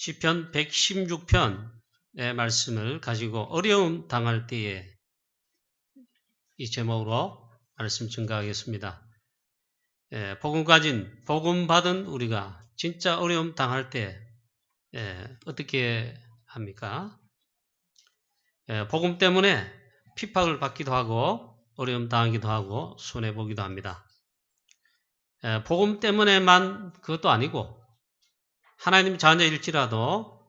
시편 116편의 말씀을 가지고 어려움 당할 때에 이 제목으로 말씀 증가하겠습니다. 복음 받은 우리가 진짜 어려움 당할 때 어떻게 합니까? 복음 때문에 핍박을 받기도 하고 어려움 당하기도 하고 손해보기도 합니다. 복음 때문에만 그것도 아니고 하나님 자녀일지라도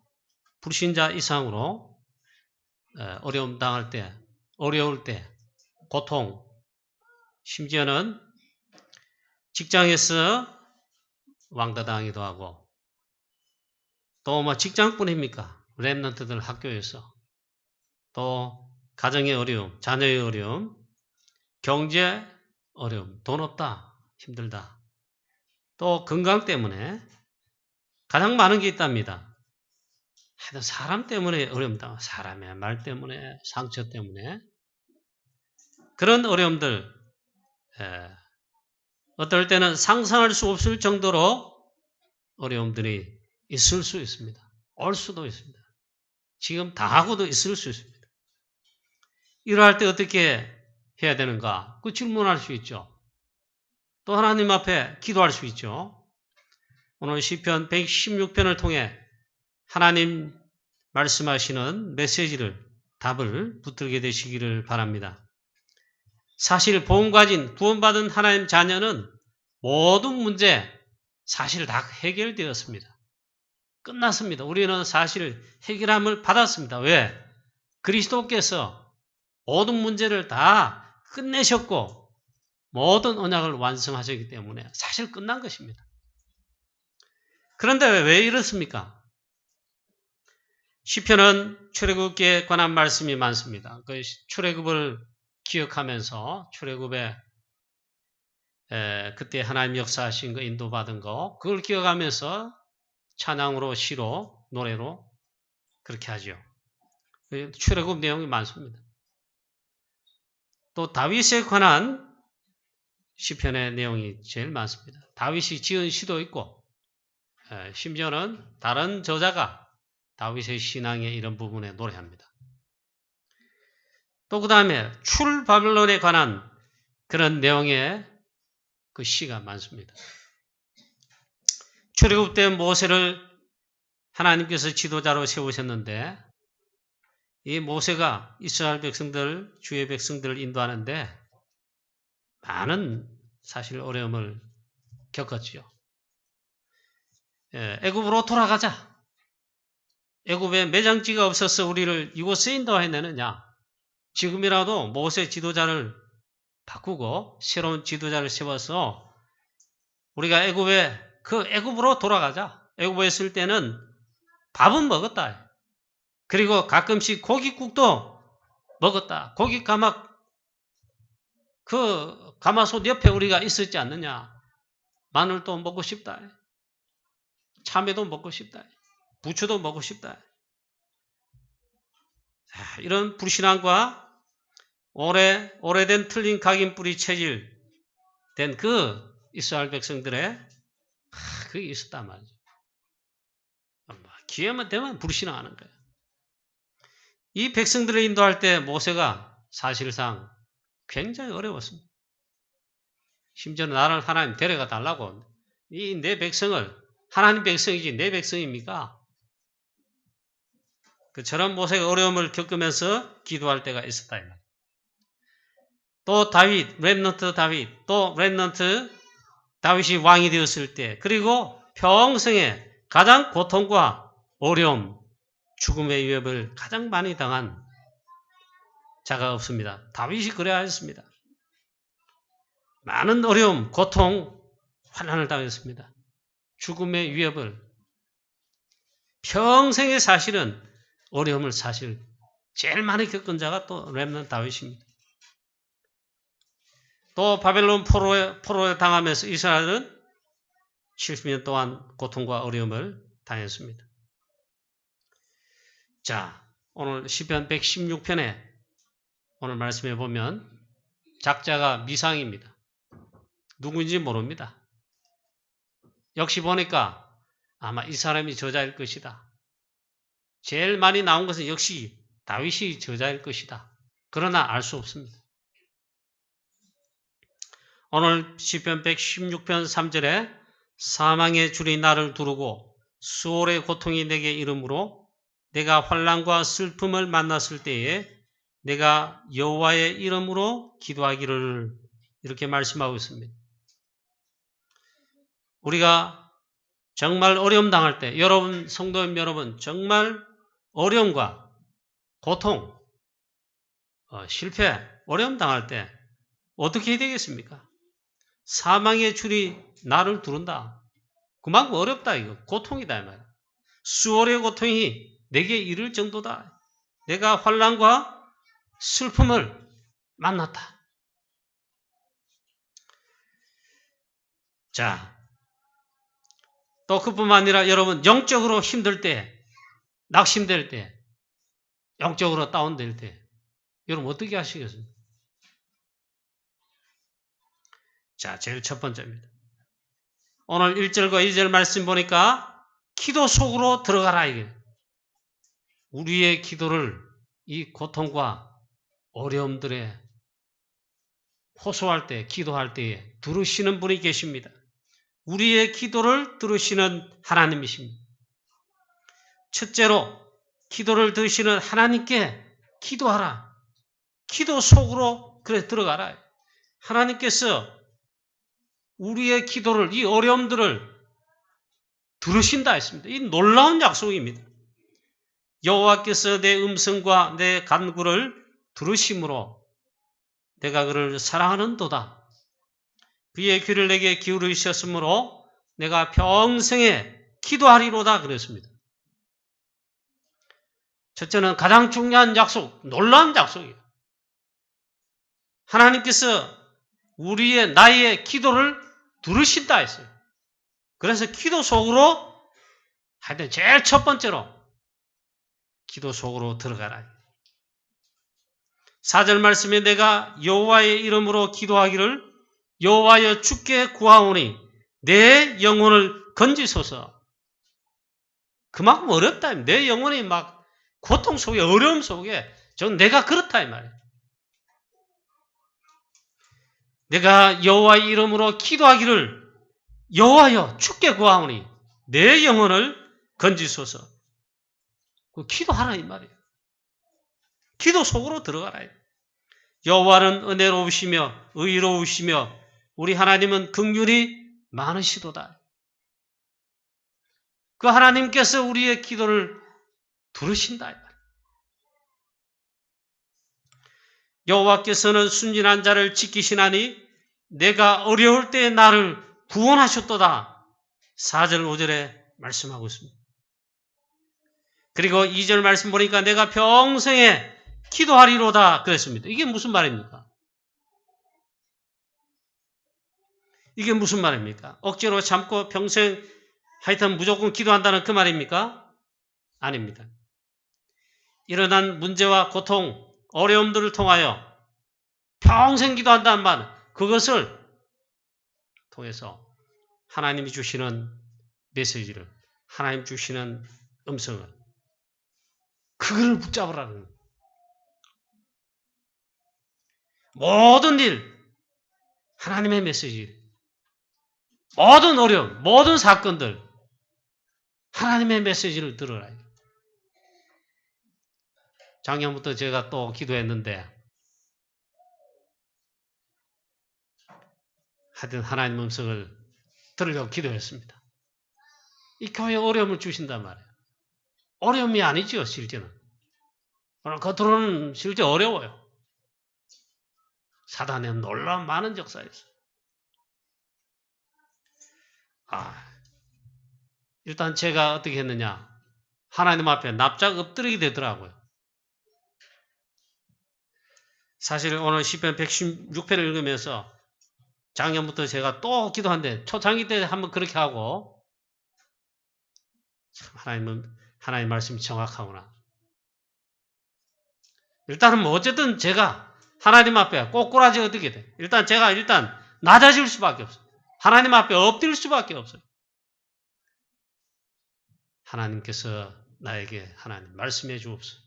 불신자 이상으로 어려움 당할 때, 어려울 때, 고통, 심지어는 직장에서 왕따당하기도 하고 또 뭐 직장뿐입니까? 랩런트들 학교에서 또 가정의 어려움, 자녀의 어려움, 경제 어려움, 돈 없다, 힘들다. 또 건강 때문에 가장 많은 게 있답니다. 하여튼 사람 때문에 어려움다. 사람의 말 때문에, 상처 때문에. 그런 어려움들, 어떨 때는 상상할 수 없을 정도로 어려움들이 있을 수 있습니다. 올 수도 있습니다. 지금 당하고도 있을 수 있습니다. 이러할 때 어떻게 해야 되는가? 그 질문할 수 있죠. 또 하나님 앞에 기도할 수 있죠. 오늘 시편 116편을 통해 하나님 말씀하시는 메시지를, 답을 붙들게 되시기를 바랍니다. 사실 복음 가진 구원받은 하나님 자녀는 모든 문제 사실 다 해결되었습니다. 끝났습니다. 우리는 사실 해결함을 받았습니다. 왜? 그리스도께서 모든 문제를 다 끝내셨고 모든 언약을 완성하셨기 때문에 사실 끝난 것입니다. 그런데 왜 이렇습니까? 시편은 출애굽에 관한 말씀이 많습니다. 그 출애굽을 기억하면서 출애굽에 그때 하나님 역사하신 거 인도받은 거 그걸 기억하면서 찬양으로 시로 노래로 그렇게 하죠. 출애굽 내용이 많습니다. 또 다윗에 관한 시편의 내용이 제일 많습니다. 다윗이 지은 시도 있고 심지어는 다른 저자가 다윗의 신앙의 이런 부분에 노래합니다. 또 그 다음에 출바벨론에 관한 그런 내용의 그 시가 많습니다. 출애굽 때 모세를 하나님께서 지도자로 세우셨는데 이 모세가 이스라엘 백성들, 주의 백성들을 인도하는데 많은 사실 어려움을 겪었지요. 애굽으로 돌아가자. 애굽에 매장지가 없어서 우리를 이곳에 인도해내느냐. 지금이라도 모세 지도자를 바꾸고 새로운 지도자를 세워서 우리가 애굽으로 돌아가자. 애굽에 있을 때는 밥은 먹었다. 그리고 가끔씩 고깃국도 먹었다. 고기 가마솥 옆에 우리가 있었지 않느냐. 마늘도 먹고 싶다. 참외도 먹고 싶다. 부추도 먹고 싶다. 이런 불신앙과 오래된 틀린 각인뿌리 체질된 그 이스라엘 백성들의 그게 있었단 말이죠. 기회만 되면 불신앙하는 거예요. 이 백성들을 인도할 때 모세가 사실상 굉장히 어려웠습니다. 심지어는 나를 하나님 데려가 달라고 이 내 백성을 하나님 백성이지 내 백성입니까? 그처럼 모세가 어려움을 겪으면서 기도할 때가 있었다. 또 다윗, 렘넌트 다윗, 또 렘넌트 다윗이 왕이 되었을 때 그리고 평생에 가장 고통과 어려움, 죽음의 위협을 가장 많이 당한 자가 없습니다. 다윗이 그래야 했습니다. 많은 어려움, 고통, 환난을 당했습니다. 죽음의 위협을 평생에 사실은 어려움을 사실 제일 많이 겪은 자가 또 렘넌트 다윗입니다. 또 바벨론 포로에 당하면서 이스라엘은 70년 동안 고통과 어려움을 당했습니다. 자, 오늘 시편 116편에 오늘 말씀해 보면 작자가 미상입니다. 누구인지 모릅니다. 역시 보니까 아마 이 사람이 저자일 것이다. 제일 많이 나온 것은 역시 다윗이 저자일 것이다. 그러나 알 수 없습니다. 오늘 시편 116편 3절에 사망의 줄이 나를 두르고 수월의 고통이 내게 이르므로 내가 환난과 슬픔을 만났을 때에 내가 여호와의 이름으로 기도하기를 이렇게 말씀하고 있습니다. 우리가 정말 어려움 당할 때 여러분 성도님 여러분 정말 어려움과 고통, 실패, 어려움 당할 때 어떻게 해야 되겠습니까? 사망의 줄이 나를 두른다. 그만큼 어렵다 이거. 고통이다 이 말이야. 수월의 고통이 내게 이를 정도다. 내가 환난과 슬픔을 만났다. 자, 또 그뿐만 아니라 여러분 영적으로 힘들 때, 낙심될 때, 영적으로 다운될 때 여러분 어떻게 하시겠습니까? 자, 제일 첫 번째입니다. 오늘 1절과 2절 말씀 보니까 기도 속으로 들어가라 이게. 우리의 기도를 이 고통과 어려움들에 호소할 때, 기도할 때에 들으시는 분이 계십니다. 우리의 기도를 들으시는 하나님이십니다. 첫째로 기도를 들으시는 하나님께 기도하라. 기도 속으로 그래 들어가라. 하나님께서 우리의 기도를, 이 어려움들을 들으신다 했습니다. 이 놀라운 약속입니다. 여호와께서 내 음성과 내 간구를 들으심으로 내가 그를 사랑하는도다. 그의 귀를 내게 기울이셨으므로 내가 평생에 기도하리로다 그랬습니다. 첫째는 가장 중요한 약속, 놀라운 약속이에요. 하나님께서 나의 기도를 들으신다 했어요. 그래서 기도 속으로 하여튼 제일 첫 번째로 기도 속으로 들어가라. 4절 말씀에 내가 여호와의 이름으로 기도하기를 여호와여 주께 구하오니 내 영혼을 건지소서. 그만큼 어렵다. 내 영혼이 막 고통 속에 어려움 속에 전 내가 그렇다 이 말이에요. 내가 여호와의 이름으로 기도하기를 여호와여 주께 구하오니 내 영혼을 건지소서. 기도하라 이 말이에요. 기도 속으로 들어가라. 여호와는 은혜로우시며 의로우시며 우리 하나님은 긍휼이 많으시도다. 그 하나님께서 우리의 기도를 들으신다. 여호와께서는 순진한 자를 지키시나니 내가 어려울 때 나를 구원하셨도다. 4절 5절에 말씀하고 있습니다. 그리고 2절 말씀 보니까 내가 평생에 기도하리로다 그랬습니다. 이게 무슨 말입니까? 이게 무슨 말입니까? 억지로 참고 평생 하여튼 무조건 기도한다는 그 말입니까? 아닙니다. 일어난 문제와 고통, 어려움들을 통하여 평생 기도한다는 말, 그것을 통해서 하나님이 주시는 메시지를, 하나님 주시는 음성을, 그걸 붙잡으라는 거예요. 모든 일, 하나님의 메시지, 모든 어려움, 모든 사건들, 하나님의 메시지를 들어라. 작년부터 제가 또 기도했는데 하여튼 하나님 음성을 들으려고 기도했습니다. 이 교회에 어려움을 주신단 말이에요. 어려움이 아니죠, 실제는. 겉으로는 실제 어려워요. 사단의 놀라운 많은 역사였어요. 일단 제가 어떻게 했느냐. 하나님 앞에 납작 엎드리게 되더라고요. 사실 오늘 시편 116편을 읽으면서 작년부터 제가 또 기도하는데 초창기 때 한번 그렇게 하고 참 하나님 말씀이 정확하구나. 일단은 뭐 어쨌든 제가 하나님 앞에 꼬꾸라지 어떻게 돼? 제가 낮아질 수밖에 없어요. 하나님 앞에 엎드릴 수밖에 없어요. 하나님께서 나에게 하나님 말씀해 주옵소서.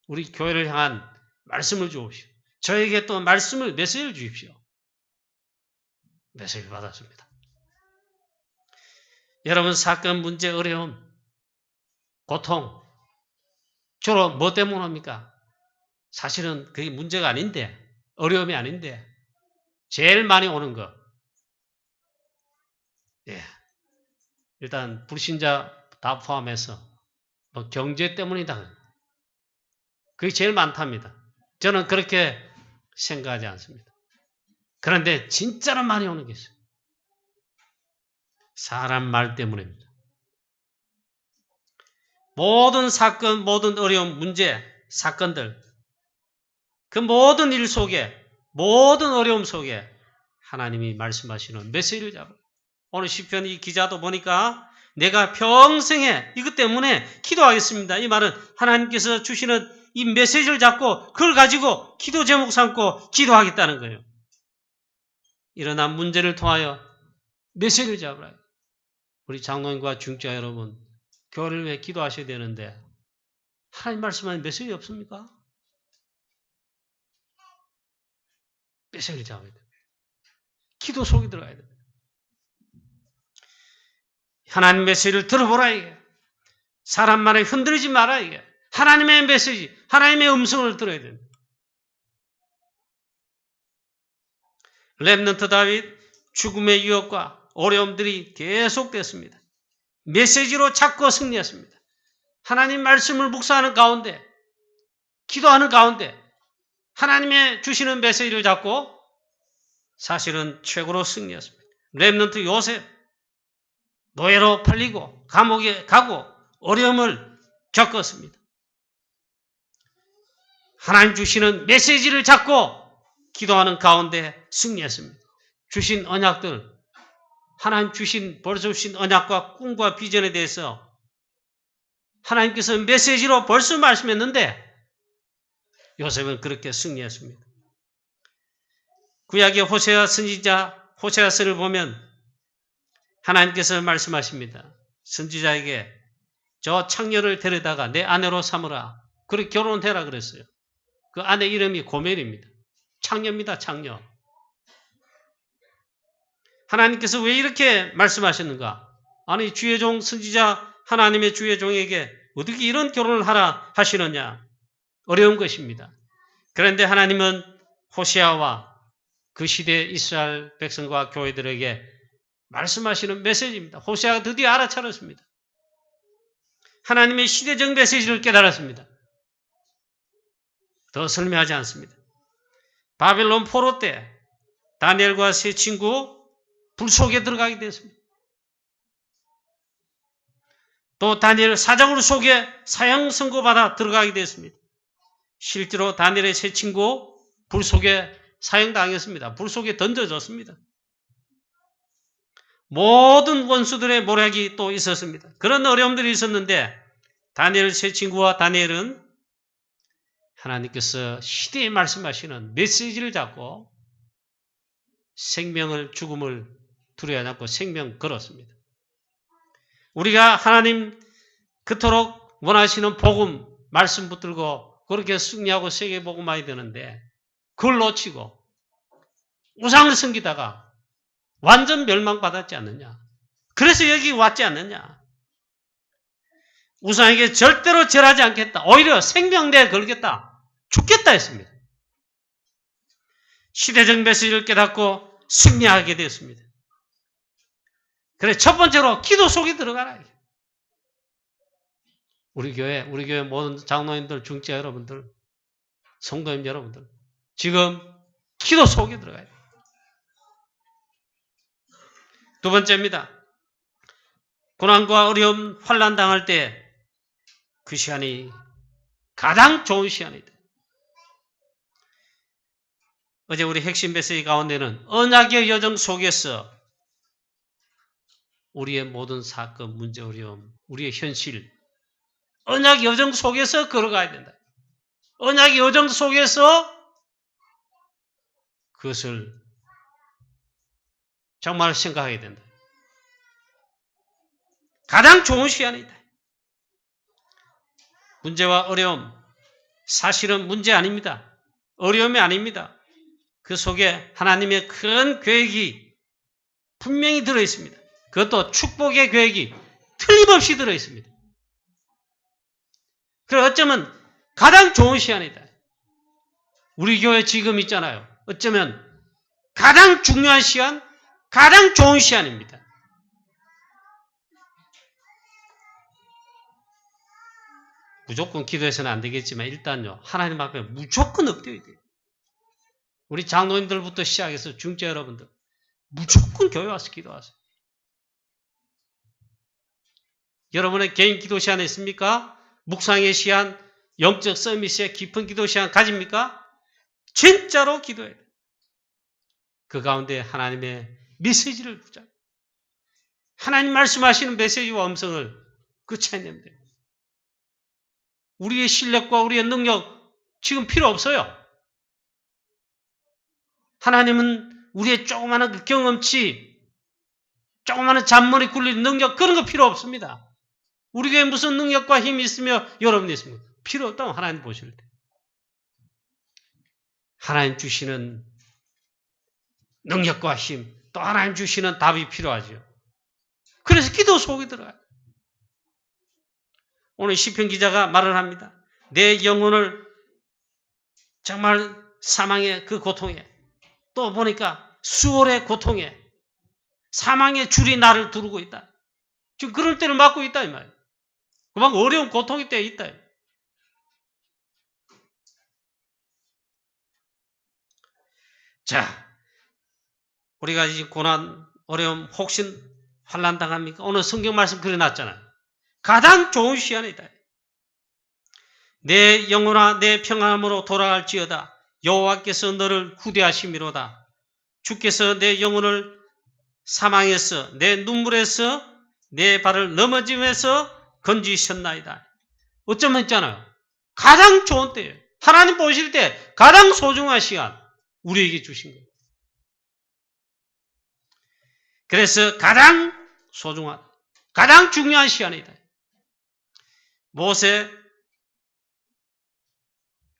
우리 교회를 향한 말씀을 주옵시오. 저에게 또 메시지를 주십시오. 메시지를 받았습니다. 여러분 사건, 문제, 어려움, 고통 주로 뭐 때문에 옵니까? 사실은 그게 문제가 아닌데, 어려움이 아닌데 제일 많이 오는 거. 예. 일단 불신자 다 포함해서 뭐 경제 때문이다. 그게 제일 많답니다. 저는 그렇게 생각하지 않습니다. 그런데 진짜로 많이 오는 게 있어요. 사람 말 때문입니다. 모든 사건, 모든 어려움, 문제, 사건들, 그 모든 일 속에, 모든 어려움 속에 하나님이 말씀하시는 메시지를 잡아요. 오늘 시편 이 기자도 보니까 내가 평생에 이것 때문에 기도하겠습니다. 이 말은 하나님께서 주시는 이 메시지를 잡고 그걸 가지고 기도 제목 삼고 기도하겠다는 거예요. 일어난 문제를 통하여 메시지를 잡으라. 우리 장로님과 중직자 여러분, 교회를 위해 기도하셔야 되는데 하나님 말씀하는 메시지 없습니까? 메시지를 잡아야 됩니다. 기도 속에 들어가야 됩니다. 하나님 메시지를 들어보라 이게. 사람 말에 흔들리지 마라 이게. 하나님의 메시지, 하나님의 음성을 들어야 됩니다. 렘넌트 다윗 죽음의 유혹과 어려움들이 계속됐습니다. 메시지로 찾고 승리했습니다. 하나님 말씀을 묵상하는 가운데, 기도하는 가운데 하나님의 주시는 메시지를 잡고 사실은 최고로 승리했습니다. 렘넌트 요셉 노예로 팔리고 감옥에 가고 어려움을 겪었습니다. 하나님 주시는 메시지를 잡고 기도하는 가운데 승리했습니다. 주신 언약들, 하나님 벌써 주신 언약과 꿈과 비전에 대해서 하나님께서 메시지로 벌써 말씀했는데 요셉은 그렇게 승리했습니다. 구약의 호세아 선지자 호세아서를 보면 하나님께서 말씀하십니다. 선지자에게 저 창녀를 데려다가 내 아내로 삼으라. 그렇게 결혼해라 그랬어요. 그 아내 이름이 고멜입니다. 창녀입니다. 창녀. 하나님께서 왜 이렇게 말씀하셨는가? 아니 주의 종 선지자 하나님의 주의 종에게 어떻게 이런 결혼을 하라 하시느냐? 어려운 것입니다. 그런데 하나님은 호세아와 그 시대 이스라엘 백성과 교회들에게 말씀하시는 메시지입니다. 호세아가 드디어 알아차렸습니다. 하나님의 시대적 메시지를 깨달았습니다. 더 설명하지 않습니다. 바벨론 포로 때 다니엘과 세 친구 불 속에 들어가게 됐습니다. 또 다니엘 사자굴 속에 사형 선고받아 들어가게 됐습니다. 실제로 다니엘의 세 친구 불 속에 사형당했습니다. 불 속에 던져졌습니다. 모든 원수들의 모략이 또 있었습니다. 그런 어려움들이 있었는데 다니엘 세 친구와 다니엘은 하나님께서 시대에 말씀하시는 메시지를 잡고 생명을 죽음을 두려워하지 않고 생명 걸었습니다. 우리가 하나님 그토록 원하시는 복음 말씀 붙들고 그렇게 승리하고 세계 복음화해야 되는데 그걸 놓치고 우상을 섬기다가 완전 멸망받았지 않느냐. 그래서 여기 왔지 않느냐. 우상에게 절대로 절하지 않겠다. 오히려 생명 내에 걸겠다. 죽겠다 했습니다. 시대적 메시지를 깨닫고 승리하게 되었습니다. 그래 첫 번째로 기도 속에 들어가라. 우리 교회 모든 장로님들, 중직자 여러분들, 성도님 여러분들 지금 기도 속에 들어가야 돼요. 두 번째입니다. 고난과 어려움, 환난 당할 때 그 시간이 가장 좋은 시간이다. 어제 우리 핵심 메시지 가운데는 언약의 여정 속에서 우리의 모든 사건, 문제, 어려움, 우리의 현실, 언약 여정 속에서 걸어가야 된다. 언약 여정 속에서 그것을 정말 생각해야 된다. 가장 좋은 시간이다. 문제와 어려움, 사실은 문제 아닙니다. 어려움이 아닙니다. 그 속에 하나님의 큰 계획이 분명히 들어있습니다. 그것도 축복의 계획이 틀림없이 들어있습니다. 그래서 어쩌면 가장 좋은 시간이다. 우리 교회 지금 있잖아요. 어쩌면 가장 중요한 시간, 가장 좋은 시간입니다. 무조건 기도해서는 안 되겠지만 일단요. 하나님 앞에 무조건 엎드려야 돼요. 우리 장로님들부터 시작해서 중재 여러분들 무조건 교회 와서 기도하세요. 여러분의 개인 기도 시간 있습니까? 묵상의 시간, 영적 서밋의 깊은 기도 시간 가집니까? 진짜로 기도해야 돼요. 그 가운데 하나님의 메시지를 붙잡아요. 하나님 말씀하시는 메시지와 음성을 찾아내면 돼요. 우리의 실력과 우리의 능력 지금 필요 없어요. 하나님은 우리의 조그마한 그 경험치, 조그마한 잔머리 굴릴 능력 그런 거 필요 없습니다. 우리에게 무슨 능력과 힘이 있으며 여러분이 있습니까? 필요 없다면 하나님 보실 때. 하나님 주시는 능력과 힘, 또 하나님 주시는 답이 필요하죠. 그래서 기도 속에 들어가요. 오늘 시편 기자가 말을 합니다. 내 영혼을 정말 사망의 그 고통에, 또 보니까 수월의 고통에, 사망의 줄이 나를 두르고 있다. 지금 그런 때를 맞고 있다 이 말이에요. 그만 어려운 고통이 때에 있다. 자, 우리가 이제 고난, 어려움, 혹시 환난 당합니까? 오늘 성경 말씀 그려놨잖아요. 가장 좋은 시간이다. 내 영혼아 내 평안함으로 돌아갈지어다. 여호와께서 너를 구대하심이로다. 주께서 내 영혼을 사망에서 내 눈물에서 내 발을 넘어짐에서 건지셨나이다. 어쩌면 있잖아요. 가장 좋은 때예요. 하나님 보실 때 가장 소중한 시간 우리에게 주신 거예요. 그래서 가장 소중한, 가장 중요한 시간이다. 모세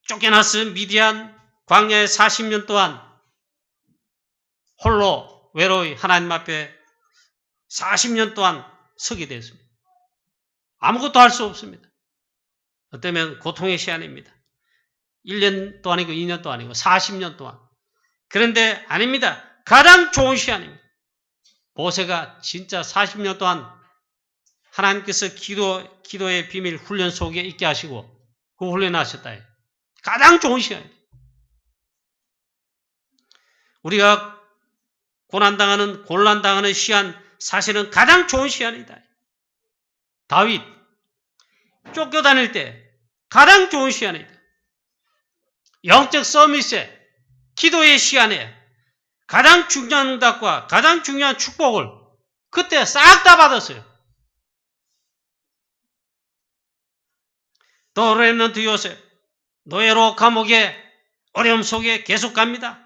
쫓겨나서 미디안 광야에 40년 동안 홀로 외로이 하나님 앞에 40년 동안 서게 됐습니다. 아무것도 할 수 없습니다. 어쩌면 고통의 시간입니다. 1년도 아니고 2년도 아니고 40년 동안. 그런데 아닙니다. 가장 좋은 시간입니다. 모세가 진짜 40년 동안 하나님께서 기도의 비밀 훈련 속에 있게 하시고 그 훈련하셨다. 가장 좋은 시간입니다. 우리가 고난당하는, 곤란당하는 시간 사실은 가장 좋은 시간이다. 다윗 쫓겨다닐 때 가장 좋은 시간이다. 영적 서밋에 기도의 시간에 가장 중요한 응답과 가장 중요한 축복을 그때 싹 다 받았어요. 또 렘넌트 요셉 노예로 감옥에 어려움 속에 계속 갑니다.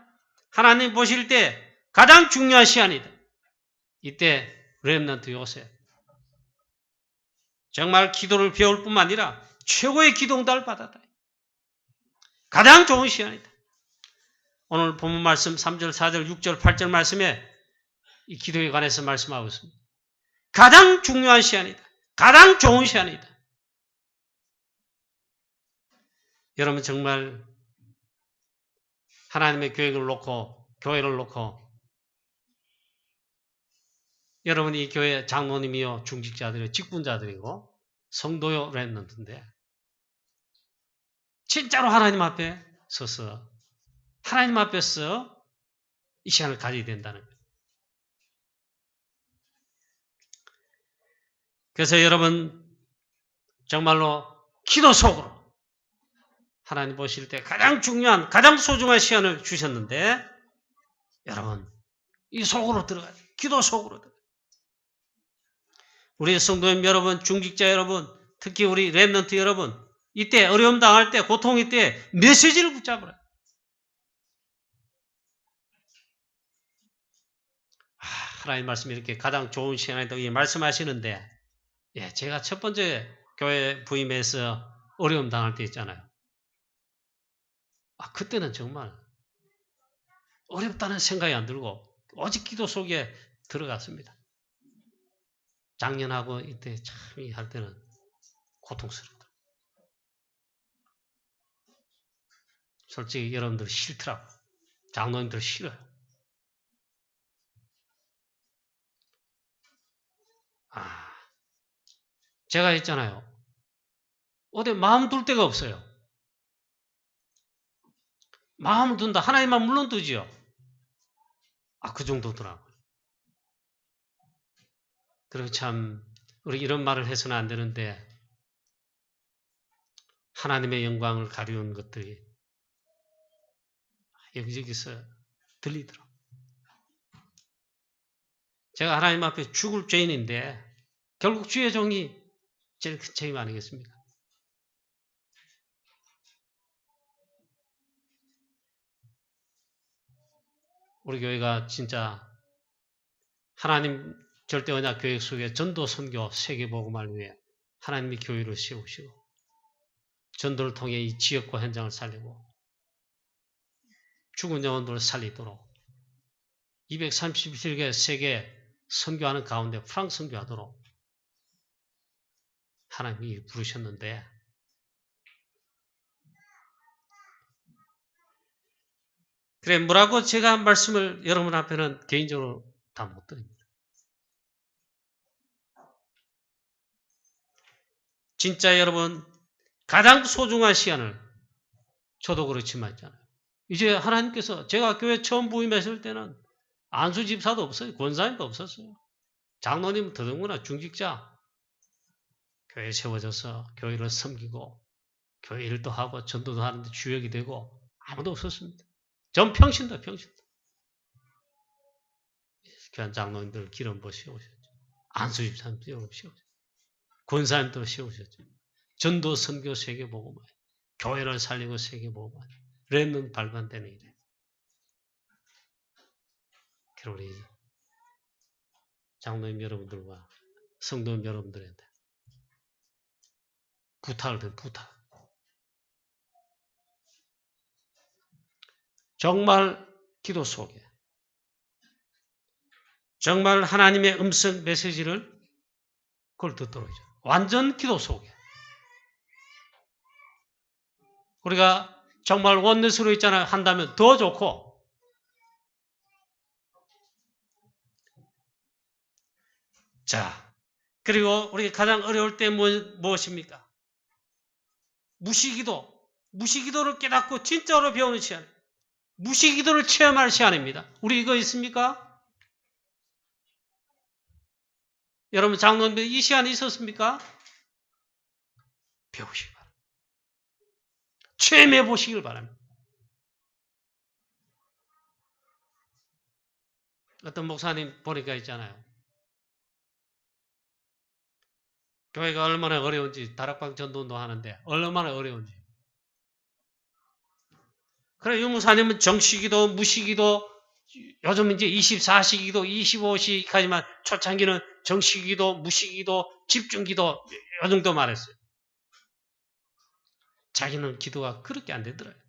하나님 보실 때 가장 중요한 시간이다. 이때 렘넌트 요셉 정말 기도를 배울 뿐만 아니라 최고의 기도 응답을 받았다. 가장 좋은 시간이다. 오늘 본문 말씀 3절, 4절, 6절, 8절 말씀에 이 기도에 관해서 말씀하고 있습니다. 가장 중요한 시간이다. 가장 좋은 시간이다. 여러분 정말 하나님의 계획을 놓고 교회를 놓고 여러분이 이 교회 장로님이요 중직자들이요 직분자들이고 성도요 렘넌트인데 진짜로 하나님 앞에 서서 하나님 앞에서 이 시간을 가져야 된다는 거예요. 그래서 여러분 정말로 기도 속으로 하나님 보실 때 가장 중요한, 가장 소중한 시간을 주셨는데 여러분 이 속으로 들어가요. 기도 속으로 들어가요. 우리 성도님 여러분, 중직자 여러분, 특히 우리 렘넌트 여러분 이때 어려움 당할 때, 고통일 때 메시지를 붙잡으라. 하나님 말씀이 이렇게 가장 좋은 시간이라고 말씀하시는데 제가 첫 번째 교회 부임해서 어려움 당할 때 있잖아요. 그때는 정말 어렵다는 생각이 안 들고 오직 기도 속에 들어갔습니다. 작년하고 이때 참 할 때는 고통스럽다. 솔직히 여러분들 싫더라고. 장로님들 싫어요. 제가 했잖아요. 어디 마음 둘 데가 없어요. 마음을 둔다. 하나님만 물론 두지요. 그 정도더라고요. 그리고 참 우리 이런 말을 해서는 안 되는데 하나님의 영광을 가리운 것들이 여기저기서 들리더라고요. 제가 하나님 앞에 죽을 죄인인데 결국 주의 종이 제일 큰 책임 아니겠습니까? 우리 교회가 진짜 하나님 절대 언약 교육 속에 전도 선교 세계복음을 위해 하나님이 교회를 세우시고 전도를 통해 이 지역과 현장을 살리고 죽은 영혼들을 살리도록 237개 세계 선교하는 가운데 프랑스 선교하도록 하나님이 부르셨는데 그래 뭐라고 제가 한 말씀을 여러분 앞에는 개인적으로 다 못 드립니다. 진짜 여러분 가장 소중한 시간을 저도 그렇지만 있잖아요. 이제 하나님께서 제가 교회 처음 부임했을 때는 안수 집사도 없어요. 권사님도 없었어요. 장로님 더더구나 중직자 교회에 세워져서 교회를 섬기고 교회 일도 하고 전도도 하는데 주역이 되고 아무도 없었습니다. 전 평신도. 교회 장로님들 기름부어 세우셨죠. 안수 집사님 세우셨죠. 권사님도 세우셨죠. 전도 선교 세계복음화 교회를 살리고 세계복음화 렘넌트 발간되는 일에 그럼 우리 장로님 여러분들과 성도님 여러분들한테 부탁을 드린 부탁. 정말 기도 속에 정말 하나님의 음성 메시지를 그걸 듣도록 하죠. 완전 기도 속에 우리가 정말 원내스로 있잖아요. 한다면 더 좋고 자 그리고 우리가 가장 어려울 때 무엇입니까? 무시기도를 깨닫고 진짜로 배우는 시간 무시기도를 체험할 시간입니다. 우리 이거 있습니까? 여러분 장로님들 이 시간이 있었습니까? 배우시기 바랍니다. 체험해 보시길 바랍니다. 어떤 목사님 보니까 있잖아요. 교회가 얼마나 어려운지 다락방 전도운동 하는데 얼마나 어려운지. 그래 유무사님은 정시기도 무시기도 요즘 이제 24시기도 25시까지만 초창기는 정시기도 무시기도 집중기도 요 정도 말했어요. 자기는 기도가 그렇게 안 되더라고요.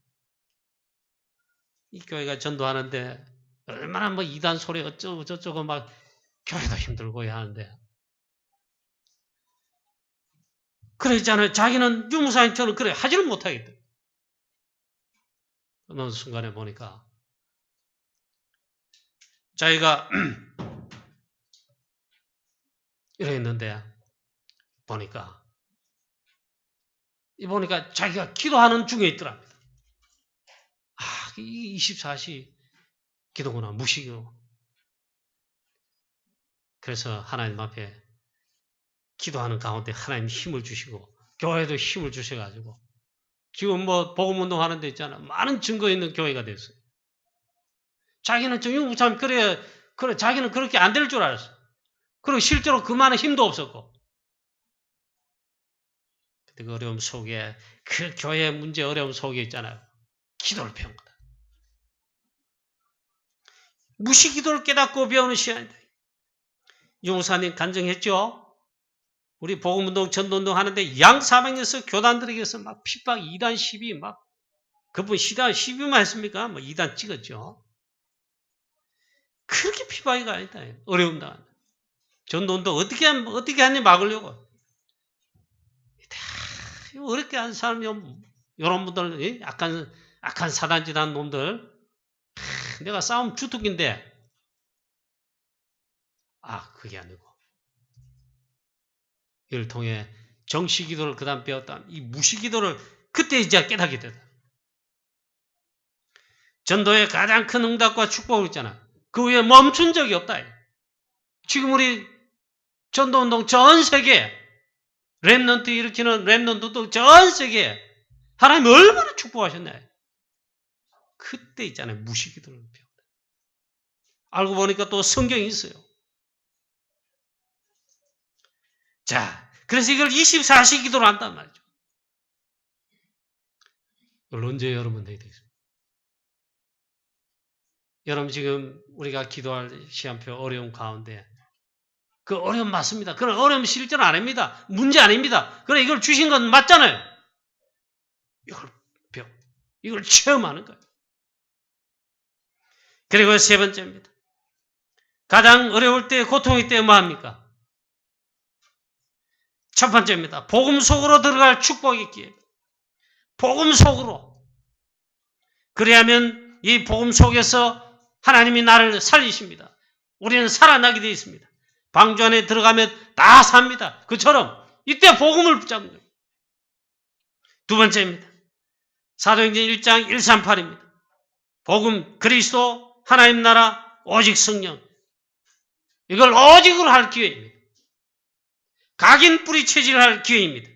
이 교회가 전도하는데 얼마나 뭐 이단 소리 어쩌고 저쩌고 막 교회도 힘들고 해야 하는데 그러잖아요. 자기는 유무사님처럼 그래 하지를 못하겠다. 어느 순간에 보니까 자기가 이랬는데 보니까 자기가 기도하는 중에 있더랍니다. 이 24시 기도구나 무시기도. 그래서 하나님 앞에 기도하는 가운데 하나님 힘을 주시고 교회도 힘을 주셔가지고 지금 뭐 복음운동 하는 데 있잖아. 많은 증거 있는 교회가 됐어요. 자기는 정유무참 그래 자기는 그렇게 안 될 줄 알았어. 그리고 실제로 그만한 힘도 없었고. 그 어려움 속에 그 교회의 문제 어려움 속에 있잖아요. 기도를 배운 거다. 무시기도를 깨닫고 배우는 시간이다. 유무사님 간증했죠? 우리 복음운동, 전도운동 하는데 양 사방에서 교단들에게서 막 핍박 2단 시비 막 그분 시비만 했습니까? 뭐 2단 찍었죠. 그렇게 핍박이 아니다. 어려움 당한다. 전도운동 어떻게 하니 막으려고. 어렵게 하는 사람이 이런 분들, 악한 사단짓한 놈들, 내가 싸움 주특기인데, 그게 아니고. 이를 통해 정시기도를 그 다음 배웠다. 이 무시기도를 그때 이제 깨닫게 되다. 전도의 가장 큰 응답과 축복을 있잖아. 그 위에 멈춘 적이 없다. 지금 우리 전도운동 전 세계, 랩넌트 일으키는 랩넌트도 전 세계에 하나님이 얼마나 축복하셨나요? 그때 있잖아요. 무시기도를 배웠다. 알고 보니까 또 성경이 있어요. 자, 그래서 이걸 24시 기도를 한단 말이죠. 이걸 언제 여러분 해야 되겠습니까? 여러분 지금 우리가 기도할 시간표 어려움 가운데 그 어려움 맞습니다. 그런 어려움 실제는 아닙니다. 문제 아닙니다. 그래 이걸 주신 건 맞잖아요. 이걸 배워. 이걸 체험하는 거예요. 그리고 세 번째입니다. 가장 어려울 때, 고통일 때 뭐합니까? 첫 번째입니다. 복음 속으로 들어갈 축복의 기회. 복음 속으로. 그래야면 이 복음 속에서 하나님이 나를 살리십니다. 우리는 살아나게 되어 있습니다. 방주 안에 들어가면 다 삽니다. 그처럼 이때 복음을 붙잡는 거예요. 두 번째입니다. 사도행전 1장 138입니다. 복음, 그리스도, 하나님 나라, 오직 성령. 이걸 오직으로 할 기회입니다. 각인 뿌리 체질할 기회입니다.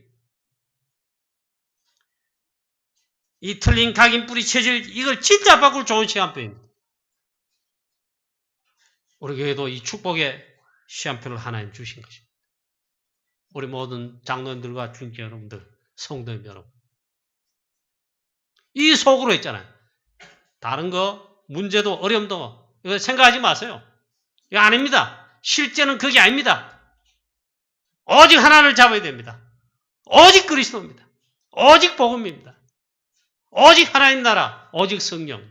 이 틀린 각인 뿌리 체질, 이걸 진짜 바꿀 좋은 시간표입니다. 우리 교회도 이 축복의 시간표를 하나님 주신 것입니다. 우리 모든 장로님들과 중재 여러분들, 성도님 여러분. 이 속으로 있잖아요. 다른 거, 문제도 어려움도 이거 생각하지 마세요. 이거 아닙니다. 실제는 그게 아닙니다. 오직 하나를 잡아야 됩니다. 오직 그리스도입니다. 오직 복음입니다. 오직 하나님 나라, 오직 성령.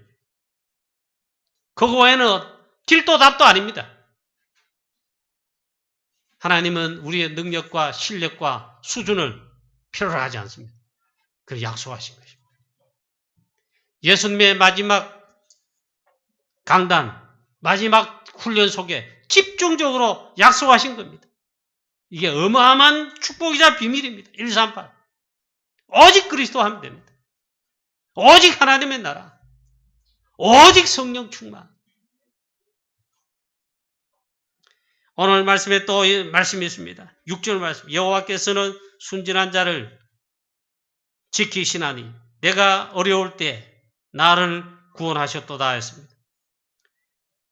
그거 외에는 길도 답도 아닙니다. 하나님은 우리의 능력과 실력과 수준을 필요로 하지 않습니다. 그걸 약속하신 것입니다. 예수님의 마지막 강단, 마지막 훈련 속에 집중적으로 약속하신 겁니다. 이게 어마어마한 축복이자 비밀입니다. 138. 오직 그리스도 하면 됩니다. 오직 하나님의 나라. 오직 성령 충만. 오늘 말씀에 또 말씀이 있습니다. 6절 말씀. 여호와께서는 순진한 자를 지키시나니 내가 어려울 때 나를 구원하셨도다 했습니다.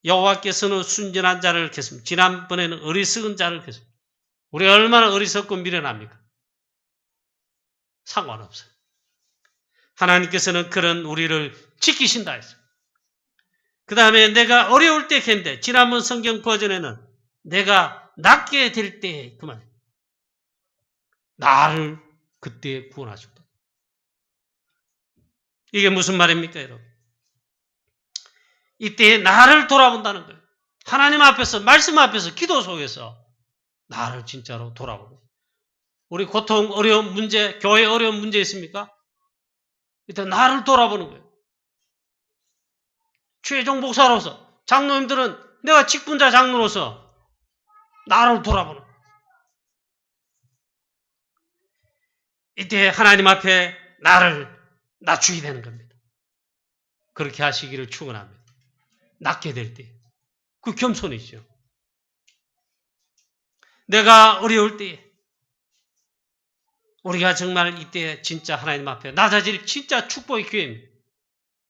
여호와께서는 순진한 자를 겠습니다. 지난번에는 어리석은 자를 겠습니다. 우리가 얼마나 어리석고 미련합니까? 상관없어요. 하나님께서는 그런 우리를 지키신다 했어요. 그 다음에 내가 어려울 때 겠는데 지난번 성경 버전에는 내가 낫게 될 때 그 말. 나를 그때 구원하셨다. 이게 무슨 말입니까, 여러분? 이때 나를 돌아본다는 거예요. 하나님 앞에서, 말씀 앞에서, 기도 속에서 나를 진짜로 돌아보는 거예요. 우리 고통, 어려운 문제, 교회 어려운 문제 있습니까? 이때 나를 돌아보는 거예요. 최종 목사로서, 장로님들은 내가 직분자 장로로서 나를 돌아보는 거예요. 이때 하나님 앞에 나를 낮추게 되는 겁니다. 그렇게 하시기를 축원합니다. 낮게 될 때. 그 겸손이죠. 내가 어려울 때 우리가 정말 이때 진짜 하나님 앞에 낮아질 진짜 축복의 기회입니다.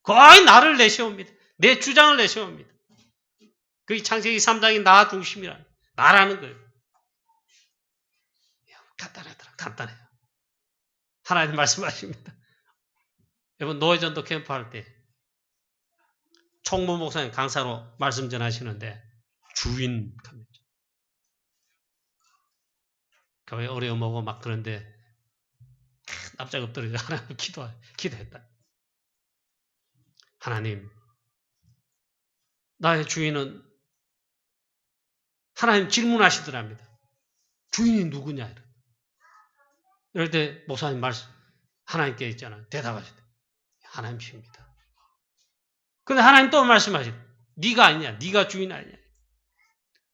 거의 나를 내세웁니다. 내 주장을 내세웁니다. 그게 창세기 3장이 나 중심이라 나라는 거예요. 간단하더라. 간단해요. 하나님 말씀하십니다. 여러분 노예전도 캠프 할 때 총무 목사님 강사로 말씀 전하시는데 주인 교회 어려움 오고 막 그런데 납작 엎드려서 하나님 기도했다. 하나님, 나의 주인은 하나님 질문하시더랍니다. 주인이 누구냐? 이럴 때 목사님 말씀 하나님께 있잖아요. 대답하시대. 하나님이십니다. 근데 하나님 또 말씀하시대. 네가 아니냐? 네가 주인 아니냐?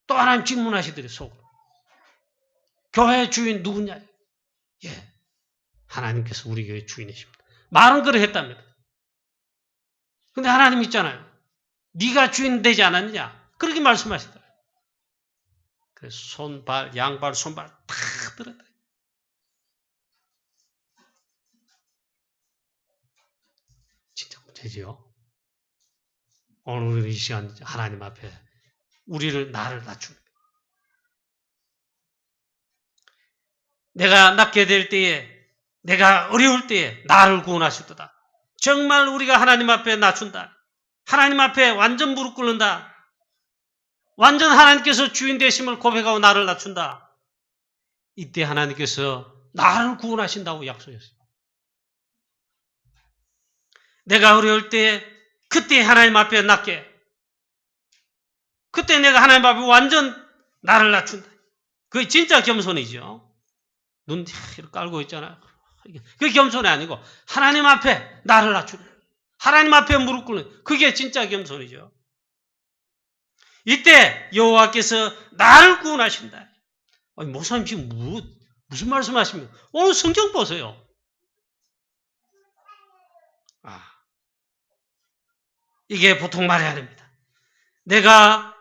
또 하나님 질문하시더래 속으로. 교회 주인 누구냐? 예, 하나님께서 우리 교회 주인이십니다. 말은 그래 했답니다. 근데 하나님 있잖아요. 네가 주인 되지 않았느냐? 그렇게 말씀하시더라. 그래서 손발, 양발, 손발 다 들었다. 진짜 문제지요. 오늘 이 시간 하나님 앞에 나를 낮춥니다. 내가 낫게 될 때에, 내가 어려울 때에 나를 구원하시도다. 정말 우리가 하나님 앞에 낮춘다. 하나님 앞에 완전 무릎 꿇는다. 완전 하나님께서 주인 되심을 고백하고 나를 낮춘다. 이때 하나님께서 나를 구원하신다고 약속했어요. 내가 어려울 때 그때 하나님 앞에 낮게, 그때 내가 하나님 앞에 완전 나를 낮춘다. 그게 진짜 겸손이죠. 눈 이렇게 깔고 있잖아요. 그게 겸손이 아니고 하나님 앞에 나를 낮추는, 하나님 앞에 무릎 꿇는, 그게 진짜 겸손이죠. 이때 여호와께서 나를 구원하신다. 아니, 목사님 지금 무슨 말씀하십니까? 오늘 성경 보세요. 이게 보통 말이 아닙니다. 내가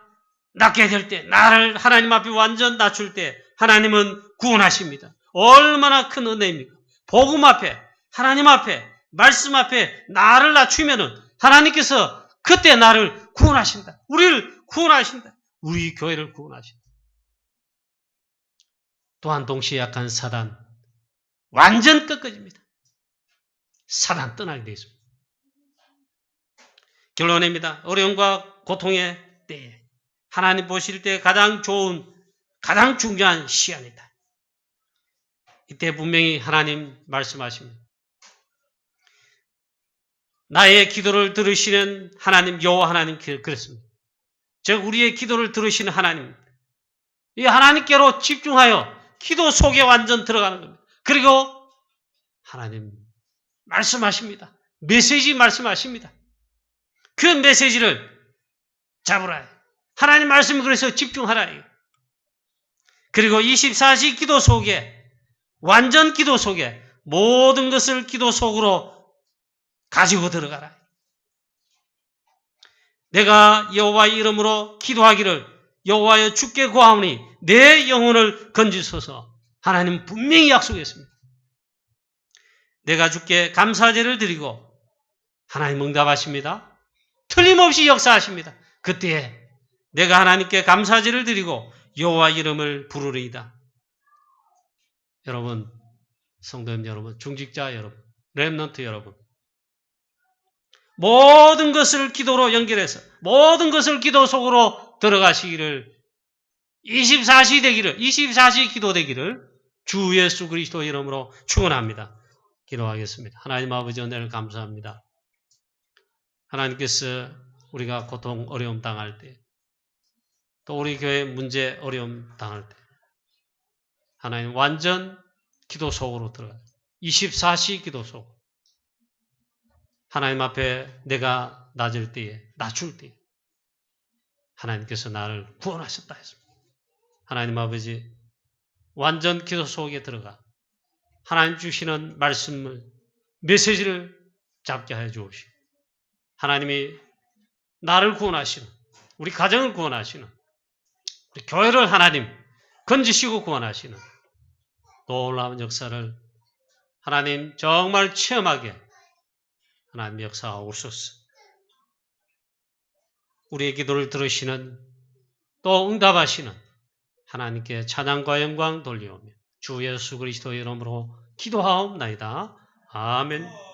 낫게 될 때, 나를 하나님 앞에 완전 낮출 때 하나님은 구원하십니다. 얼마나 큰 은혜입니까? 복음 앞에, 하나님 앞에, 말씀 앞에 나를 낮추면은 하나님께서 그때 나를 구원하신다. 우리를 구원하신다. 우리 교회를 구원하신다. 또한 동시에 약한 사단 완전 꺾어집니다. 사단 떠나게 되어 있습니다. 결론입니다. 어려움과 고통의 때에 하나님 보실 때 가장 좋은, 가장 중요한 시간이다. 이때 분명히 하나님 말씀하십니다. 나의 기도를 들으시는 하나님, 여호와 하나님 그랬습니다. 즉 우리의 기도를 들으시는 하나님, 이 하나님께로 집중하여 기도 속에 완전 들어가는 겁니다. 그리고 하나님 말씀하십니다. 메시지 말씀하십니다. 그 메시지를 잡으라. 하나님 말씀 그래서 집중하라. 그리고 24시 기도 속에, 완전 기도 속에 모든 것을 기도 속으로 가지고 들어가라. 내가 여호와의 이름으로 기도하기를 여호와여 주께 구하오니 내 영혼을 건지소서. 하나님 분명히 약속했습니다. 내가 주께 감사제를 드리고 하나님 응답하십니다. 틀림없이 역사하십니다. 그때에 내가 하나님께 감사제를 드리고 여호와 이름을 부르리이다. 여러분, 성도님 여러분, 중직자 여러분, 렘넌트 여러분, 모든 것을 기도로 연결해서 모든 것을 기도 속으로 들어가시기를 24시 되기를, 24시 기도 되기를 주 예수 그리스도 이름으로 축원합니다. 기도하겠습니다. 하나님 아버지 은혜를 감사합니다. 하나님께서 우리가 고통, 어려움 당할 때, 또 우리 교회 문제, 어려움 당할 때 하나님 완전 기도 속으로 들어가요. 24시 기도 속. 하나님 앞에 내가 낮을 때에, 낮출 때에 하나님께서 나를 구원하셨다 했습니다. 하나님 아버지, 완전 기도 속에 들어가 하나님 주시는 말씀을, 메시지를 잡게 하여 주옵시고, 하나님이 나를 구원하시는, 우리 가정을 구원하시는, 우리 교회를 하나님 건지시고 구원하시는 놀라운 역사를 하나님 정말 체험하게 하나님 역사하옵소서. 우리의 기도를 들으시는, 또 응답하시는 하나님께 찬양과 영광 돌리오며 주 예수 그리스도의 이름으로 기도하옵나이다. 아멘.